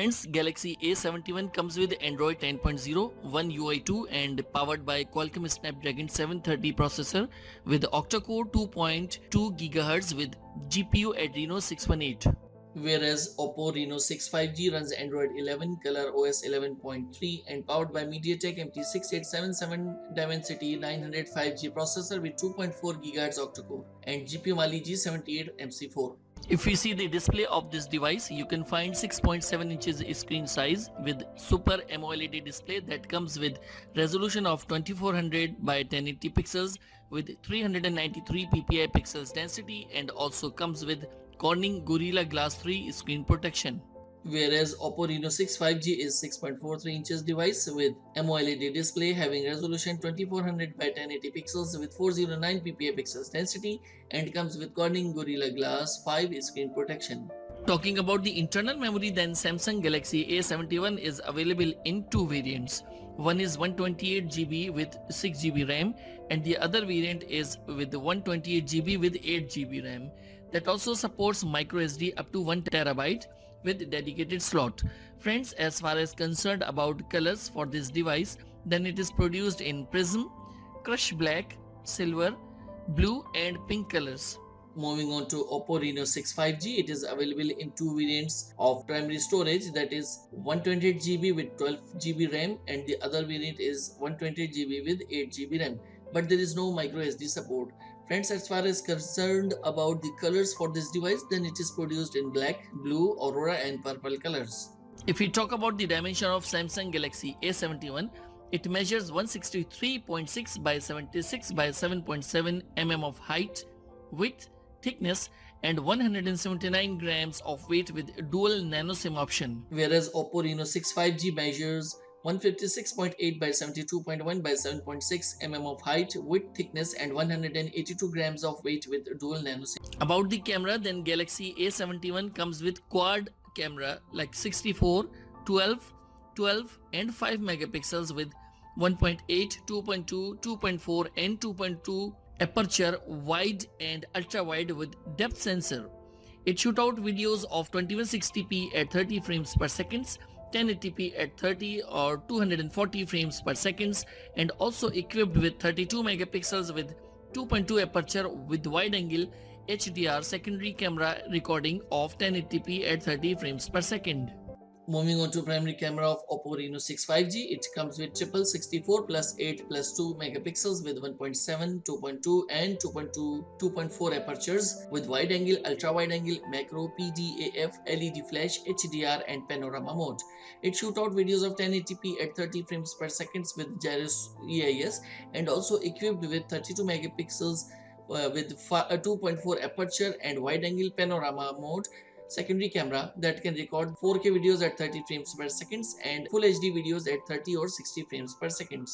Friends, Galaxy A71 comes with Android 10.0, One UI 2 and powered by Qualcomm Snapdragon 730 processor with octa-core 2.2 GHz with GPU Adreno 618. Whereas Oppo Reno 6 5G runs Android 11, Color OS 11.3 and powered by MediaTek MT6877 Dimensity 900 5G processor with 2.4 GHz octa-core and GPU Mali G78 MC4. If you see the display of this device, you can find 6.7 inches screen size with Super AMOLED display that comes with resolution of 2400 by 1080 pixels with 393 ppi pixels density and also comes with Corning Gorilla Glass 3 screen protection. Whereas Oppo Reno 6 5G is 6.43 inches device with AMOLED display having resolution 2400 by 1080 pixels with 409 ppi pixels density and comes with Corning Gorilla Glass 5 screen protection. Talking about the internal memory, then Samsung Galaxy A71 is available in two variants. One is 128GB with 6GB RAM and the other variant is with 128GB with 8GB RAM. That also supports microSD up to 1TB with dedicated slot. Friends, as far as concerned about colors for this device, then it is produced in prism, crush black, silver, blue and pink colors. Moving on to Oppo Reno 6 5G, it is available in two variants of primary storage, that is 128GB with 12GB RAM and the other variant is 128GB with 8GB RAM, but there is no microSD support. Friends, as far as concerned about the colors for this device, then it is produced in black, blue, aurora and purple colors. If we talk about the dimension of Samsung Galaxy A71, it measures 163.6 by 76 by 7.7 mm of height, width, thickness and 179 grams of weight with dual nano SIM option. Whereas Oppo Reno 6 5G measures 156.8 by 72.1 by 7.6 mm of height, width, thickness and 182 grams of weight with dual nano SIM. About the camera, then Galaxy A71 comes with quad camera like 64, 12, 12 and 5 megapixels with 1.8, 2.2, 2.4 and 2.2 aperture, wide and ultra wide with depth sensor. It shoots out videos of 2160p at 30 frames per second, 1080p at 30 or 240 frames per second and also equipped with 32 megapixels with 2.2 aperture with wide angle HDR secondary camera recording of 1080p at 30 frames per second. Moving on to primary camera of Oppo Reno 6 5G, it comes with triple 64 plus 8 plus 2 megapixels with 1.7, 2.2 and 2.2, 2.4 apertures with wide angle, ultra wide angle, macro, PDAF, LED flash, HDR and panorama mode. It shoots out videos of 1080p at 30 frames per second with gyros EIS and also equipped with 32 megapixels with 2.4 aperture and wide angle panorama mode secondary camera that can record 4K videos at 30 frames per second and Full HD videos at 30 or 60 frames per second.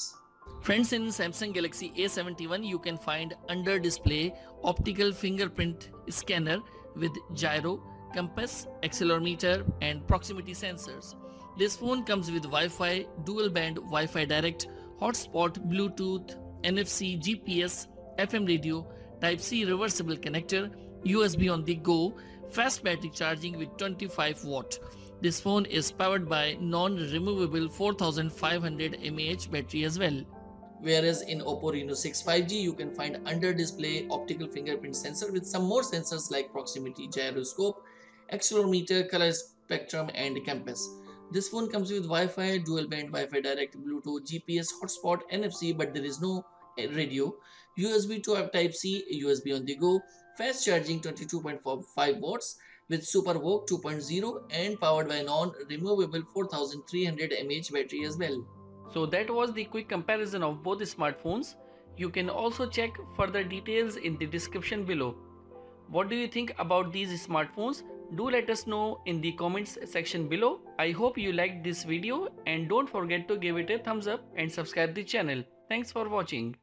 Friends, in Samsung Galaxy A71 you can find under display optical fingerprint scanner with gyro, compass, accelerometer and proximity sensors. This phone comes with Wi-Fi, dual band Wi-Fi direct, hotspot, Bluetooth, NFC, GPS, FM radio, Type-C reversible connector, USB on the go, fast battery charging with 25 watt. This phone is powered by non-removable 4500 mAh battery as well. Whereas in Oppo Reno 6 5G you can find under display optical fingerprint sensor with some more sensors like proximity, gyroscope, accelerometer, color spectrum and compass. This phone comes with Wi-Fi, dual band Wi-Fi direct, Bluetooth, GPS, hotspot, NFC, but there is no radio, USB to Type-C, USB on the go, fast charging 22.45 watts with Super VOOC 2.0 and powered by non-removable 4300 mAh battery as well. So that was the quick comparison of both smartphones. You can also check further details in the description below. What do you think about these smartphones? Do let us know in the comments section below. I hope you liked this video and don't forget to give it a thumbs up and subscribe the channel. Thanks for watching.